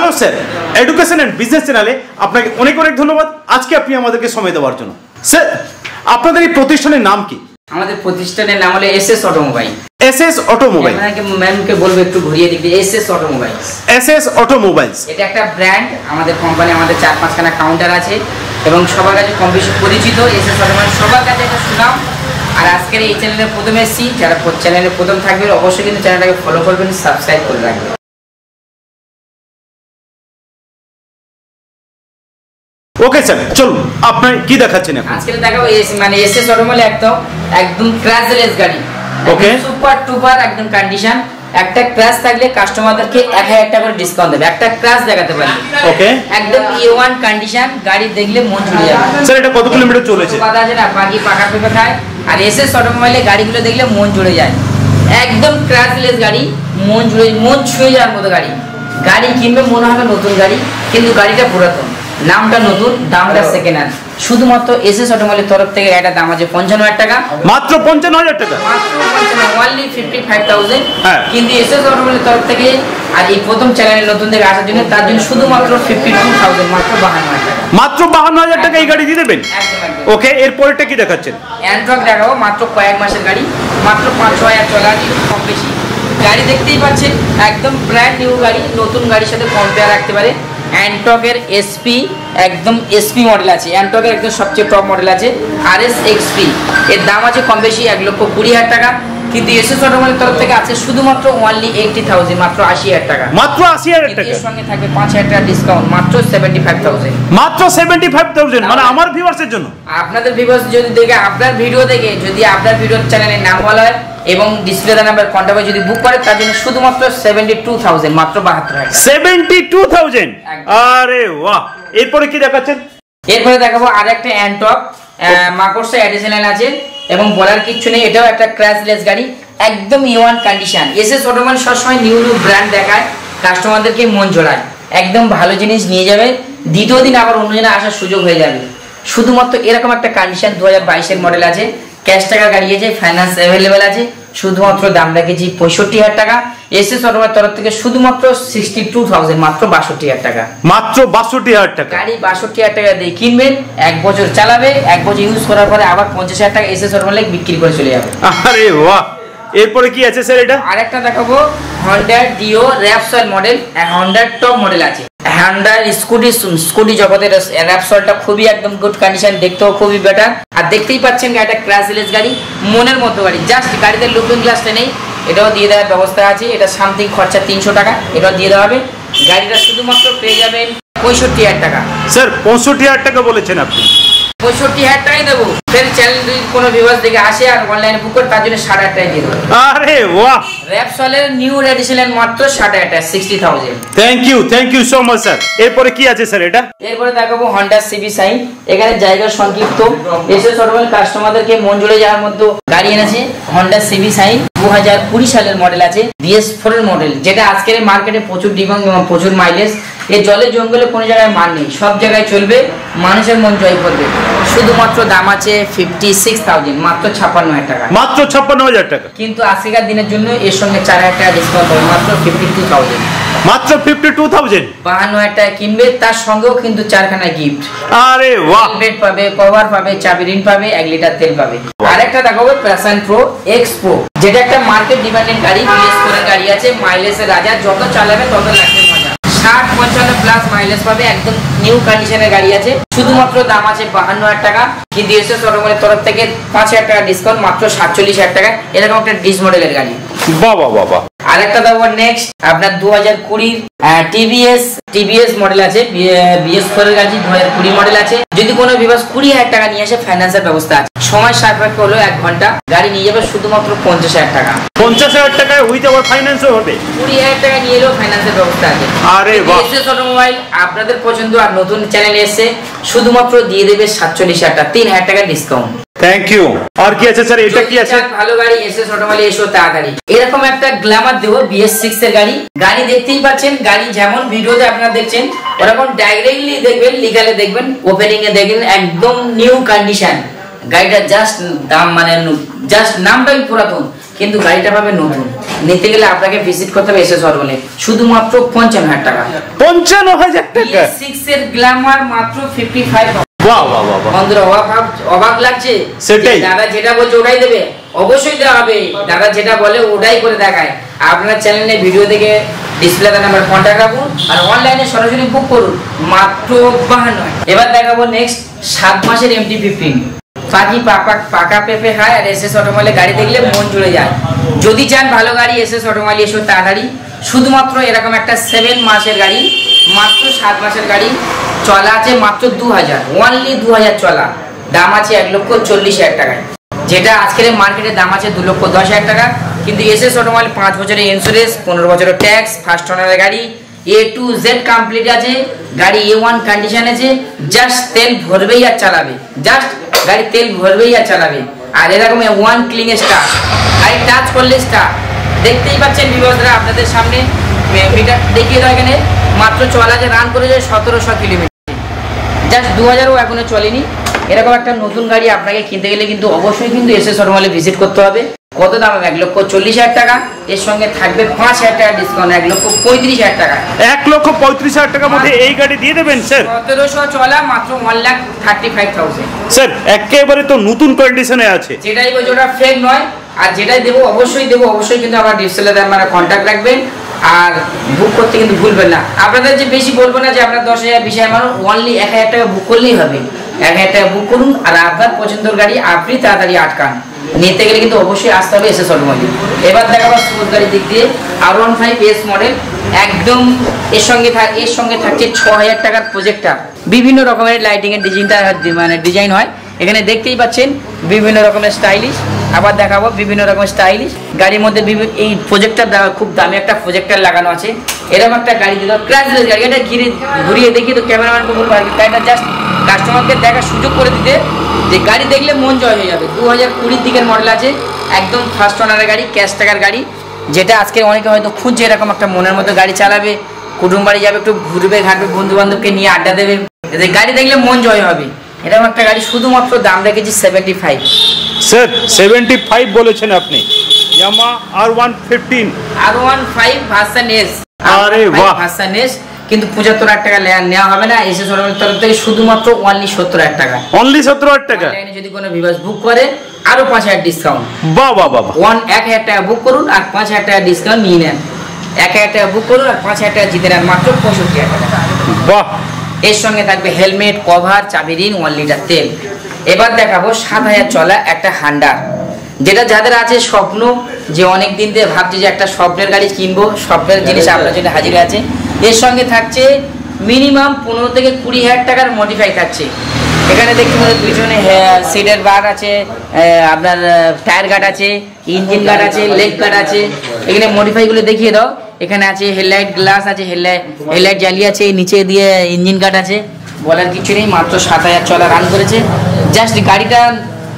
Hello sir, education and business চ্যানেলে আপনাকে অনেক অনেক ধন্যবাদ আজকে আপনি আমাদেরকে সময় দেওয়ার জন্য। স্যার, আপনাদের এই প্রতিষ্ঠানের নাম কি? আমাদের প্রতিষ্ঠানের নাম হলো এসএস অটোমোবাইল। এসএস অটোমোবাইল, ম্যামকে বলবো একটু ঘুরিয়ে দিতে। এসএস অটোমোবাইলস, এসএস অটোমোবাইলস এটা একটা ব্র্যান্ড। আমাদের কোম্পানি, আমাদের 4-5খানা কাউন্টার আছে এবং সবার কাছে কম বেশি পরিচিত। এসএস অটোমোবাইল সবার কাছে একটা সুনাম। আর আজকের এই চ্যানেলে প্রথম এসেছি, যারা চ্যানেলে প্রথম থাকবে অবশ্যই কিন্তু চ্যানেলটাকে ফলো করবেন, সাবস্ক্রাইব করে রাখবেন। ওকে স্যার, চলুন আপনার কি দেখাচ্ছেন এখন? আজকে দেখাবো মানে এসএস অটোমোবাইল একদম ক্র্যাশলেস গাড়ি। ওকে, সুপার টুপার একদম কন্ডিশন। একটা ক্র্যাশ থাকলে কাস্টমারদেরকে 1000 টাকা করে ডিসকাউন্ট দেবে একটা ক্র্যাশ দেখাতে পারলে। ওকে, একদম A1 কন্ডিশন গাড়ি, দেখলে মন জুড়ে যাবে। স্যার এটা কত কিলোমিটার চলেছে? কথা আছে না, বাকি পাকা পেপে খায়। আর এসএস অটোমোবাইলে গাড়িগুলো দেখলে মন জুড়ে যায়। একদম ক্র্যাশলেস গাড়ি, মন ছুঁয়ে যাওয়ার মতো গাড়ি। গাড়ি কিনবে মনে হবে নতুন গাড়ি, কিন্তু গাড়িটা পুরাতন, নামটা নতুন, দামটা সেকেন্ড হ্যান্ড। শুধুমাত্র এসএস অটোমোবাইলের তরফ থেকে একটা দাম আছে 55,000 টাকা। মাত্র 55,000 টাকা? মাত্র 55, only 55,000। হ্যাঁ, কিন্তু এসএস অটোমোবাইলের তরফ থেকে আর এই প্রথম চ্যানেলে নতুন থেকে আসার জন্য, তার জন্য শুধুমাত্র 52,000, মাত্র 52,000 টাকা। মাত্র 52,000 টাকা এই গাড়ি দিয়ে দেবেন? একদম একদম। ওকে, এর পরেরটা কি দেখাচ্ছেন? অ্যান্ট্রক দেখাবো, মাত্র কয়েক মাসের গাড়ি, মাত্র 5-6 চলা, কম বেশি গাড়ি দেখতেই পাচ্ছেন। একদম ব্র্যান্ড নিউ গাড়ি, নতুন গাড়ির সাথে কম্পেয়ার রাখতে পারে। অ্যান্ট্রকের এসপি, একদম এসপি মডেল আছে। অ্যান্ট্রকের একদম সবচেয়ে টপ মডেল আছে RS XP। এর দাম আছে কম বেশি 1,20,000 টাকা। কিন্তু এসএস অটোমোবাইলের তরফ থেকে আছে শুধুমাত্র only 80,000, মাত্র 80,000 টাকা। মাত্র 80,000 টাকা। এর সঙ্গে থাকবে 5,000 টাকা ডিসকাউন্ট, মাত্র 75,000। মাত্র 75,000, মানে আমার ভিউয়ার্সের জন্য। আপনাদের ভিউয়ার্স যদি দেখে, আপনার ভিডিও দেখে যদি আপনার ভিডিওর চ্যানেলের নাম বলা হয় এবং ডিসপ্লে নাম্বার কন্টাক্ট যদি বুক করে, তার জন্য শুধুমাত্র 72,000, মাত্র 72,000। 72,000? আরে বাহ! এরপরে কি দেখাচ্ছেন? এরপরে দেখাবো আরেকটা অ্যান্টক মাকড়সা অ্যাডিশনাল আছে এবং বলার কিছু নেই, এটাও একটা ক্র্যাশলেস গাড়ি, একদম A1 কন্ডিশন। এসএস অটোমোবাইল সবসময় নিউ ব্র্যান্ড দেখায়, কাস্টমারদেরকে মন জোড়ায়, একদম ভালো জিনিস নিয়ে যাবে, দ্বিতীয় দিন আবার অন্যজনে আসার সুযোগ হয়ে যাবে। শুধুমাত্র এরকম একটা কন্ডিশন, 2022-এর মডেল আছে, ক্যাশ টাকা গাড়ি আছে, ফাইন্যান্স অ্যাভেলেবেল আছে। শুধুমাত্র দাম রেখেছি 65,000 টাকা। এসএস অটোমোবাইল তরফ থেকে শুধুমাত্র 62,000, মাত্র 62,000 টাকা। মাত্র 62,000 টাকা। গাড়ি 62,000 টাকা দিয়ে কিনবেন, 1 বছর চালাবে, 1 বছর ইউজ করার পরে আবার 50,000 টাকা এসএস অটোমোবাইল বিক্রি করে চলে যাবে। আরে বাহ! এরপরে কি আছে স্যার এটা? আরেকটা দেখাবো হন্ডা ডিও র্যাপসল মডেল, হন্ডার টপ মডেল আছে। হন্ডার স্কুটি জগতের র্যাপসলটা খুবই একদম গুড কন্ডিশন, দেখতেও খুবই বেটার। আর দেখতেই পাচ্ছেন গাড়িটা ক্র্যাশলেস গাড়ি, মনের মতো গাড়ি। জাস্ট গাড়িতে লুকিং গ্লাসটা নেই, এটাও দিয়ে দেওয়ার ব্যবস্থা আছে। এটা সামথিং খরচা 300 টাকা, এটাও দিয়ে দেওয়া হবে। গাড়িটা শুধুমাত্র পেয়ে যাবেন 65,000 টাকা। স্যার 65,000 টাকা বলেছেন আপনি? 65,000 টাকাই দেবো। ফের চ্যানেল যদি কোনো ভিউয়ার্স দেখে আসে আর অনলাইনে বুক করে, তার জন্য 60,000 টাকা দিয়ে দেবো। আরে বাহ! র্যাপসলের নিউ এডিশনের মাত্র 60,000 টাকা, 60,000। Thank you so much sir. এরপরে কি আছে স্যার এটা? এরপরে দেখাবো হন্ডা সিবি সাইন। এখানে জায়গা সংক্ষিপ্ত, এসএস অটোমোবাইল কাস্টমারদেরকে মন জুড়ে যাওয়ার মধ্যে গাড়ি এনেছে। হন্ডা সিবি সাইন 2020 সালের মডেল আছে, BS4 এর মডেল, যেটা আজকের মার্কেটে প্রচুর ডিমান্ড এবং প্রচুর মাইলেজ। এই জলে জঙ্গলে কোনো জায়গায় মান নেই, সব জায়গায় চলবে, মানুষের মন জয় করবে। শুধুমাত্র দাম আছে 56,000, মাত্র 56,000 টাকা। মাত্র 56,000 টাকা। কিন্তু আজকের দিনের জন্য এর সঙ্গে 4,000 টাকা ডিসকাউন্ট হবে, মাত্র 52,000। মাত্র 52,000? 52,000 টাকা কিনবে, তার সঙ্গেও কিন্তু 4খানা গিফট। আরে বাহ! বেড পাবে, কভার পাবে, চাবি রিং পাবে, 1 লিটার তেল পাবে। আরেকটা দেখাবো প্যাশন প্রো এক্স প্রো, যেটা একটা মার্কেট ডিমান্ডেড গাড়ি, BS4 এর গাড়ি আছে, মাইলেজের রাজা, যত চালাবে তত লাগবে মজা। 60-55 প্লাস মাইলেজ পাবে, একদম নিউ কন্ডিশনের গাড়ি আছে। শুধুমাত্র দাম আছে 52,000 টাকা। কিন্তু এসএস অটোমোবাইলের তরফ থেকে 5,000 টাকা ডিসকাউন্ট, মাত্র 47,000 টাকা। এরকম একটা ডিস মডেলের গাড়ি। বাহ বাহ বাহ! আরেকটা দেবো নেক্সট আপনার 2020 টিভিএস মডেল আছে, BS4 এর গাড়ি, 2020 মডেল আছে। যদি কোনো বিভাগ 20,000 টাকা নিয়ে আসে, ফাইন্যান্সের ব্যবস্থা আছে। সময় সাপেক্ষ হলো 1 ঘন্টা, গাড়ি নিয়ে যাবে শুধুমাত্র 50,000 টাকা। 50,000 টাকায় উইথ আবার ফাইন্যান্সও হবে? 20,000 টাকা নিয়ে এলেও ফাইন্যান্সের ব্যবস্থা আছে। আরে বাহ! এসএস অটোমোবাইল আপনাদের পছন্দ, আর নতুন চ্যানেলে এসে শুধুমাত্র দিয়ে দেবে 47,000 টাকা, 3,000 টাকা ডিসকাউন্ট। Thank you. আর কি আছে স্যার? এটা কি আছে? ভালো গাড়ি, এসএস অটোমোবাইল এসো তাড়াতাড়ি। এরকম একটা গ্ল্যামার দেবো, BS6 এর গাড়ি। গাড়ি দেখতেই পাচ্ছেন, গাড়ি যেমন ভিডিওতে আপনারা দেখছেন ওরকম ডাইরেক্টলি দেখবেন, লিগালে দেখবেন, ওপেনিং এ দেখবেন, একদম নিউ কন্ডিশন। গাড়িটা জাস্ট দাম মানে জাস্ট নামটাই পুরাতন, কিন্তু গাড়িটা পাবে নতুন। নিতে গেলে আপনাকে ভিজিট করতে হবে এসএস অটোমোবাইলে, শুধুমাত্র 55,000 টাকা। 55,000 টাকা? BS6 এর গ্ল্যামার মাত্র 55। বাহ বাহ বাহ, বন্ধুরা অবাক লাগছে? সেটাই, দাদা যেটা বলছে ওটাই দেবে, অবশ্যই দেওয়া হবে। দাদা যেটা বলে ওটাই করে দেখায়। আপনার চ্যানেলে ভিডিও দেখে ডিসপ্লেতে নাম্বার কন্ট্যাক্ট রাখুন আর অনলাইনে সরাসরি বুক করুন মাত্র 52। এবার দেখাবো নেক্সট 7 মাসের MT-15। পাখি পাকা পেঁপে খায় আর এসএস অটোমোবাইলে গাড়ি দেখলে মন জুড়ে যায়। যদি চান ভালো গাড়ি এসএস অটোমোবাইলে এসো তাড়াতাড়ি। শুধুমাত্র এরকম একটা 7 মাসের গাড়ি, মাত্র 7 মাসের গাড়ি, চলা আছে মাত্র 2000, অনলি 2000 চলা, দাম আছে 1,40,000 টাকায়। যেটা আজকের মার্কেটে দাম আছে 2,10,000 টাকা। কিন্তু এসএস অটোমোবাইল 5 বছরের ইন্স্যুরেন্স, 15 বছরের ট্যাক্স, ফার্স্ট ওনারের গাড়ি, A to Z কমপ্লিট আছে, গাড়ি A1 কন্ডিশন আছে। জাস্ট তেল ভরবেই আর চালাবে, জাস্ট গাড়ি তেল ভরবেই আর চালাবে। আর এরকম ওয়ান ক্লিন স্টার, গাড়ি টাচ করলে স্টার। দেখতেই পাচ্ছেন ভিউয়ার্সরা আপনাদের সামনে, মিটার দেখিয়ে দাও এখানে, মাত্র চলা যে রান করেছে 1700 কিলোমিটার, জাস্ট 2000ও এখনো চলেনি। এরকম একটা নতুন গাড়ি আপনাকে কিনতে গেলে কিন্তু অবশ্যই কিন্তু এসএস অটোমোবাইলে ভিজিট করতে হবে। কত দাম? 1,40,000 টাকা। এর সঙ্গে থাকবে 5,000 টাকা ডিসকাউন্ট, 1,35,000 টাকা। 1,35,000 টাকার মধ্যে এই গাড়ি দিয়ে দেবেন স্যার? 1700 চলা, মাত্র 1,35,000। স্যার একেবারে তো নতুন কন্ডিশনে আছে। যেটাই বলছি ওটা ফেক নয়, আর যেটাই দেবো অবশ্যই দেবো। অবশ্যই কিন্তু আমার ডিসপ্লেতে আপনারা কন্ট্যাক্ট রাখবেন আর বুক করতে কিন্তু ভুলবেন না। আপনাদের যে বেশি বলবো না যে আপনার 10,000 20,000 মানুষ, অনলি 1,000 টাকা বুক করলেই হবে। 1,000 টাকা বুক করুন আর আপনার পছন্দের গাড়ি আপনি তাড়াতাড়ি আটকান। নিতে গেলে কিন্তু অবশ্যই আসতে হবে এসএস অটোমোবাইল। এবার দেখাবো স্পোর্টস গাড়ির দিক দিয়ে R15S মডেল, একদম এর সঙ্গে থাকছে 6,000 টাকার প্রজেক্টর। বিভিন্ন রকমের লাইটিং এর ডিজাইন হয় এখানে, দেখতেই পাচ্ছেন বিভিন্ন রকমের স্টাইলিশ। আবার দেখাবো বিভিন্ন রকমের স্টাইলিশ গাড়ির মধ্যে এই প্রজেক্টর খুব দামি একটা প্রজেক্টর লাগানো আছে। এরকম একটা গাড়ি দিল, ক্র্যাশলেস গাড়ি। এটা ঘুরিয়ে দেখি তো ক্যামেরাম্যানকে বলবো আর কি, গাড়িটা জাস্ট কাস্টমারকে দেখার সুযোগ করে দিতে, যে গাড়ি দেখলে মন জয় হয়ে যাবে। 2020 দিকের মডেল আছে, একদম ফার্স্ট ওনারের গাড়ি, ক্যাশ টাকার গাড়ি। যেটা আজকে অনেকে হয়তো খুঁজছে এরকম একটা মনের মতো গাড়ি চালাবে, কুটুম বাড়ি যাবে, একটু ঘুরবে ঘাটবে, বন্ধু বান্ধবকে নিয়ে আড্ডা দেবে, গাড়ি দেখলে মন জয় হবে। এরকম একটা গাড়ি শুধুমাত্র দাম রেখেছি 75। স্যার 75 বলেছেন আপনি? Yamaha R15 version S। আরে বাহ, ভার্সন S, কিন্তু 75,000 টাকা নেওয়া হবে না এসএস অটোমোবাইল তরফ থেকে, শুধুমাত্র অনলি 70,000 টাকা। অনলি 70,000 টাকা। অনলাইনে যদি কোনো ভিউয়ার্স বুক করে আরো 5,000 ডিসকাউন্ট। বাহ বাহ বাহ, 1,000 টাকা বুক করুন আর 5,000 টাকা ডিসকাউন্ট নিয়ে নেন। 1,000 টাকা বুক করুন আর 5,000 টাকা জিতে নেন, মাত্র 65,000 টাকা। বাহ। এর সঙ্গে থাকবে হেলমেট, কভার, চাবি রিং, 1 লিটার তেল। এবার দেখাবো 7,000 চলা একটা হান্ডার, যেটা যাদের আছে স্বপ্ন, যে অনেক দিন ধরে ভাবছে যে একটা স্বপ্নের গাড়ি কিনবো, স্বপ্নের জিনিস আপনার জন্য হাজির আছে। এর সঙ্গে থাকছে মিনিমাম 15 থেকে 20,000 টাকার মডিফাই থাকছে। এখানে দেখতে পাচ্ছেন পিছনে সিটের বার আছে, আপনার টায়ার গার্ড আছে, ইঞ্জিন গার্ড আছে, লেগ গার্ড আছে। এখানে মডিফাইগুলো দেখিয়ে দাও। এখানে আছে হেডলাইট গ্লাস আছে, হেডলাইট জ্বালিয়ে আছে, নিচে দিয়ে ইঞ্জিন গার্ড আছে। বলার কিছু নেই, মাত্র 7,000 চলা রান করেছে। জাস্ট গাড়িটা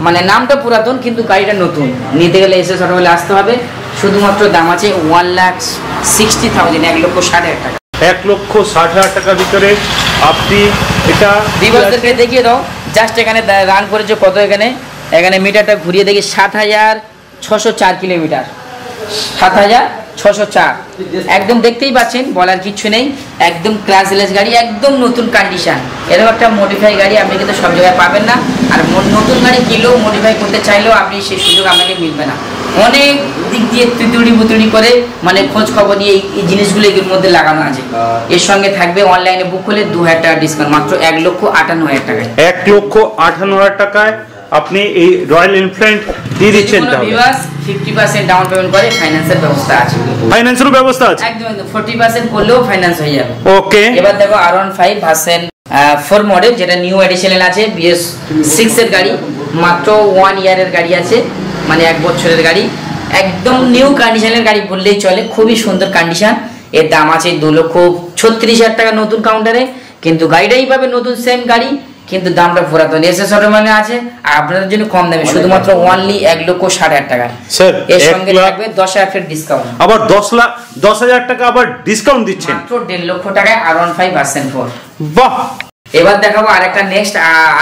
মানে নামটা পুরাতন কিন্তু গাড়িটা নতুন। নিতে গেলে এসএস অটোমোবাইলে আসতে হবে। শুধুমাত্র দাম আছে 1,60,000, 1,60,000 টাকা। 1,60,000 টাকার ভিতরে আপনি এটা ভিউয়ারদেরকে দেখিয়ে দাও। জাস্ট এখানে রান করেছে কত, এখানে মিটারটা ঘুরিয়ে দেখি 7,604 কিলোমিটার, 7,604। একদম দেখতেই পাচ্ছেন, বলার কিছু নেই, একদম ক্লাসলেস গাড়ি, একদম নতুন কন্ডিশন। এরকম একটা মডিফাই গাড়ি আপনি কিন্তু সব জায়গায় পাবেন না। আর নতুন গাড়ি কিনলেও মডিফাই করতে চাইলেও আপনি সেই সুযোগ আপনাকে মিলবে না। অনেক দিক দিয়ে তুতুড়ি বুতুড়ি করে মানে খোঁজ খবর নিয়ে এই জিনিসগুলো এর মধ্যে লাগানো আছে। এর সঙ্গে থাকবে অনলাইনে বুক করলে 2,000 টাকা ডিসকাউন্ট, মাত্র 1,58,000 টাকায়। 1,58,000 টাকায় আপনি এই রয়্যাল এনফিল্ড দিয়ে দিচ্ছেন। 50% ডাউন পেমেন্ট করে ফাইন্যান্সের ব্যবস্থা আছে। ফাইন্যান্সের ব্যবস্থা আছে একদম, 40% করলেও ফাইন্যান্স হয়ে যাবে। ওকে। এবার দেখো R15 ভার্সন 4 মডেল, যেটা নিউ এডিশনাল আছে, BS6 এর গাড়ি, মাত্র 1 ইয়ারের গাড়ি আছে, মানে 1 বছরের গাড়ি, একদম নিউ কন্ডিশনের গাড়ি বললেই চলে। খুবই সুন্দর কন্ডিশন। এর দাম আছে 2,36,000 টাকা নতুন কাউন্টারে, কিন্তু গাড়িটাই পাবে নতুন সেম গাড়ি, কিন্তু দামটা পুরাতন। এসএস অটোমোবাইলে আছে আপনাদের জন্য কম দামে, শুধুমাত্র অনলি 1,60,000 টাকা। স্যার এর সঙ্গে থাকবে 10,000 ডিসকাউন্ট। আবার 10,000 টাকা আবার ডিসকাউন্ট দিচ্ছেন, মাত্র 1,50,000 টাকায় R15 ভার্সন 4। বাহ। এবার দেখাবো আরেকটা নেক্সট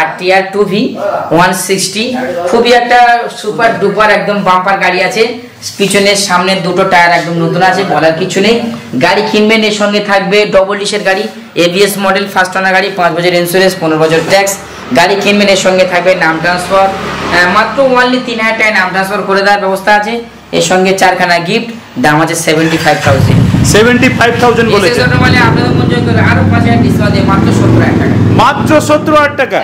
RTR 2V 160, খুবই একটা সুপার ডুপার একদম বাম্পার গাড়ি আছে। পিছনের সামনে দুটো টায়ার একদম নতুন আছে, বলার কিছু নেই। গাড়ি কিনবেন, এর সঙ্গে থাকবে ডবল ডিশের গাড়ি, ABS মডেল, ফার্স্ট ওনার গাড়ি, 5 বছর ইন্স্যুরেন্স, 15 বছর ট্যাক্স। গাড়ি কিনবেন, এর সঙ্গে থাকবে নাম ট্রান্সফার, মাত্র অনলি 3000 টাকায় নাম ট্রান্সফার করে দেওয়ার ব্যবস্থা আছে। এর সঙ্গে 4খানা গিফট, দাম আছে 75,000। 75,000 বলেছেন, মানে আপনাদের মন জয় করে আরো 5000 ডিসকাউন্ট দিয়ে মাত্র 70,000 টাকা। মাত্র 70,000 টাকা।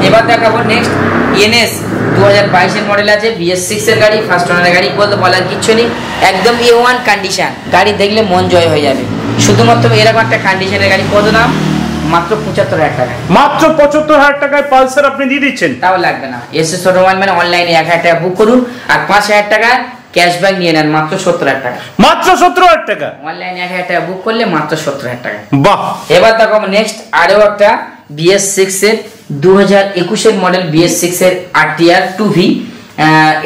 এবার দেখাবো নেক্সট ENS 2022 এর মডেল আছে, BS6 এর গাড়ি, ফার্স্ট ওনার গাড়ি, বলতে বলার কিছু নেই, একদম A1 কন্ডিশন গাড়ি, দেখলে মন জয় হয়ে যাবে। শুধুমাত্র এরকম একটা কন্ডিশনের গাড়ি, কত দাম? মাত্র 75,000 টাকা। মাত্র 75,000 টাকায় পালসার আপনি দিয়ে দিচ্ছেন? তাও লাগবে না, SS অটোমোবাইল মানে অনলাইনে 1000 টাকা বুক করুন আর 5000 টাকা ক্যাশব্যাক নিয়ে নেন, মাত্র 70,000 টাকা। মাত্র 70,000 টাকা অনলাইনে 1000 টাকা বুক করলে মাত্র 70,000 টাকা। বাহ। এবার দেখো নেক্সট আরো একটা BS6 এর 2021 এর মডেল, BS6 এর RTR 2V,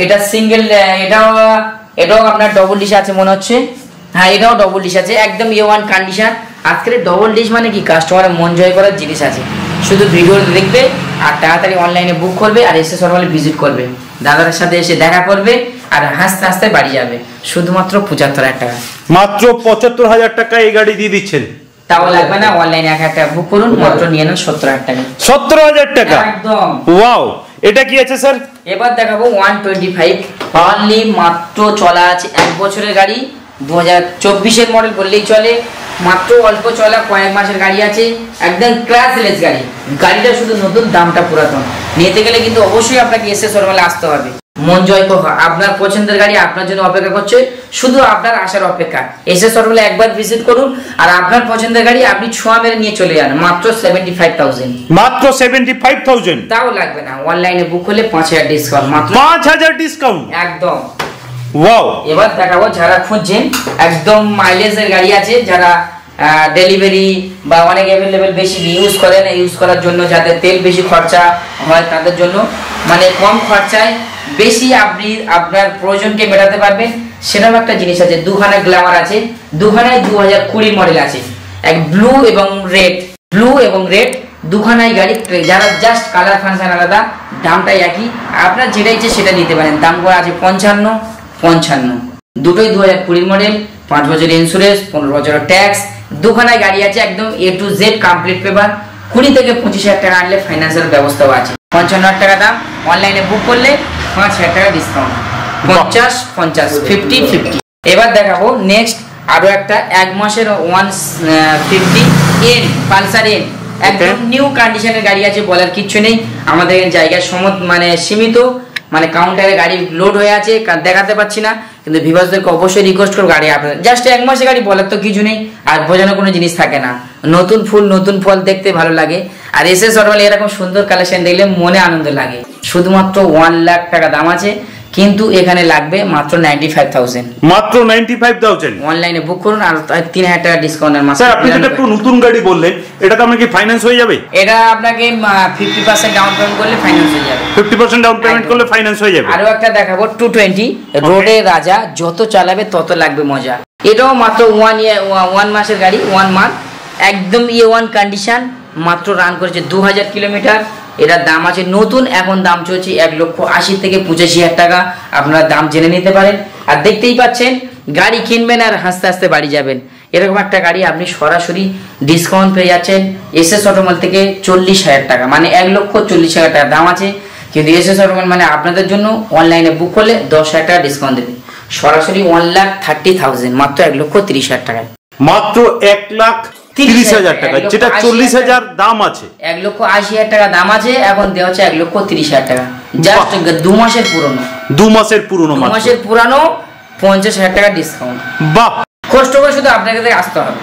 এটা সিঙ্গেল, এটাও আপনার ডবল ডিশ আছে মনে হচ্ছে, হ্যাঁ এটাও ডবল ডিশ আছে, একদম A1 কন্ডিশন। আজকের ডবল ডিশ মানে কি, কাস্টমারের মন জয় করার জিনিস আছে। শুধু ভিডিও দেখবে আর তাড়াতাড়ি অনলাইনে বুক করবে আর SS অটোমোবাইল ভিজিট করবে, দাদার সাথে এসে দেখা করবে আর হাসতে হাসতে বাড়ি যাবে, শুধুমাত্র 75,000 টাকা। মাত্র 75,000 টাকা এই গাড়ি দিয়ে দিচ্ছেন? তাও লাগবে না, অনলাইনে 1000 টাকা বুক করুন, মাত্র নিয়ে নেন 70,000 টাকা। 70,000 টাকা, একদম ওয়াও। এটা কি আছে স্যার? এবার দেখাবো 125 অনলি, মাত্র চলা আছে 1 বছরের গাড়ি, 2024 এর মডেল বললেই চলে, মাত্র অল্প চলা কয়েক মাসের গাড়ি আছে, একদম ক্র্যাশলেস গাড়ি। গাড়িটা শুধু নতুন, দামটা পুরাতন। নিতে গেলে কিন্তু অবশ্যই আপনাকে SS অটোমোবাইলে আসতে হবে, মন জয় করবে। আপনার পছন্দের গাড়ি আপনার জন্য অপেক্ষা করছে, শুধু আপনার আসার অপেক্ষা। SS অটোমোবাইলে একবার ভিজিট করুন আর আপনার পছন্দের গাড়ি আপনি ছোঁয়া মেরে নিয়ে চলে যান, মাত্র 75,000। মাত্র 75,000। তাও লাগবে না, অনলাইনে বুক করলে 5000 ডিসকাউন্ট, মাত্র 5000 ডিসকাউন্ট, একদম ওয়াও। এবার দেখাবো যারা খুঁজছেন একদম মাইলেজের গাড়ি আছে, যারা ডেলিভারি বা অনেক অ্যাভেলেবেল বেশি ইউজ করেন, ইউজ করার জন্য যাদের তেল বেশি খরচা হয় তাদের জন্য, মানে কম খরচায় বেশি আপনি আপনার প্রয়োজনকে মেটাতে পারবেন, সেরকম একটা জিনিস আছে। দুখানা গ্ল্যামার আছে, দুখানায় 2020 মডেল আছে, এক ব্লু এবং রেড, দুখানাই গাড়ি। যারা জাস্ট কালার ফাংশন আলাদা, দামটাই একই, আপনার যেটা ইচ্ছে সেটা নিতে পারেন। দাম করা আছে 55, দুটোই 2020 মডেল, 5 বছর ইন্স্যুরেন্স, 15 বছর ট্যাক্স। দুখানায় গাড়ি আছে, একদম A to Z complete paper. 20 থেকে 25,000 টাকা আনলে ফাইন্যান্সের ব্যবস্থাও আছে। 55,000 টাকা দাম, অনলাইনে বুক করলে 5,000 টাকা ডিসকাউন্ট, 50, 50। এবার দেখাবো নেক্সট আরো একটা 1 মাসের 150 N পালসার N, একদম নিউ কন্ডিশনের গাড়ি আছে, বলার কিচ্ছু নেই। আমাদের জায়গায় মানে সীমিত, মানে কাউন্টারে গাড়ি লোড হয়ে আছে, দেখাতে পাচ্ছি না, কিন্তু ভিউয়ার্সদেরকে অবশ্যই রিকোয়েস্ট করব, গাড়ি আপনাদের জাস্ট 1 মাসের গাড়ি, বলার তো কিছু নেই, আর বোঝানোর কোনো জিনিস থাকে না। নতুন ফুল নতুন ফল দেখতে ভালো লাগে, আর SS অটোমোবাইল এরকম সুন্দর কালেকশন দেখলে মনে আনন্দ লাগে। শুধুমাত্র 1 লাখ টাকা দাম আছে, কিন্তু এখানে লাগবে মাত্র 95,000। মাত্র 95,000। অনলাইনে বুক করুন আর 3000 টাকা ডিসকাউন্টের মাসে। স্যার আপনি যেটা একটু নতুন গাড়ি বললেন, এটা তো আপনার কি ফাইন্যান্স হয়ে যাবে? এটা আপনাকে 50% ডাউন পেমেন্ট করলে ফাইন্যান্স হয়ে যাবে। 50% ডাউন পেমেন্ট করলে ফাইন্যান্স হয়ে যাবে। আরো একটা দেখাবো 220 রোডে রাজা, যত চালাবে তত লাগবে মজা। এটাও মাত্র 1 মাসের গাড়ি, 1 মান্থ, একদম A1 কন্ডিশন, মাত্র রান করেছে 2000 কিলোমিটার। এটার দাম আছে নতুন, এখন দাম চলছে 1,80,000 থেকে 85,000 টাকা। আপনারা দাম জেনে নিতে পারেন। আর দেখতেই পাচ্ছেন, গাড়ি কিনবেন আর হাসতে হাসতে বাড়ি যাবেন, এরকম একটা গাড়ি আপনি সরাসরি ডিসকাউন্ট পেয়ে যাচ্ছেন SS অটোমোবাইল থেকে 40,000 টাকা, মানে 1,40,000 টাকা দাম আছে। কিন্তু SS অটোমোবাইল মানে আপনাদের জন্য অনলাইনে বুক করলে 10,000 টাকা ডিসকাউন্ট দেবে, সরাসরি 1,30,000, মাত্র 1,30,000 টাকায়, মাত্র 1,30,000 টাকা, যেটা 40,000 দাম আছে। 1,80,000 টাকা দাম আছে, এখন দেওয়া হচ্ছে 1,30,000 টাকা, জাস্ট 2 মাসের পুরনো, 2 মাসের পুরনো, 2 মাসের পুরানো, 50,000 টাকা ডিসকাউন্ট। বাহ, কষ্ট করে শুধু আপনাকে আসতে হবে।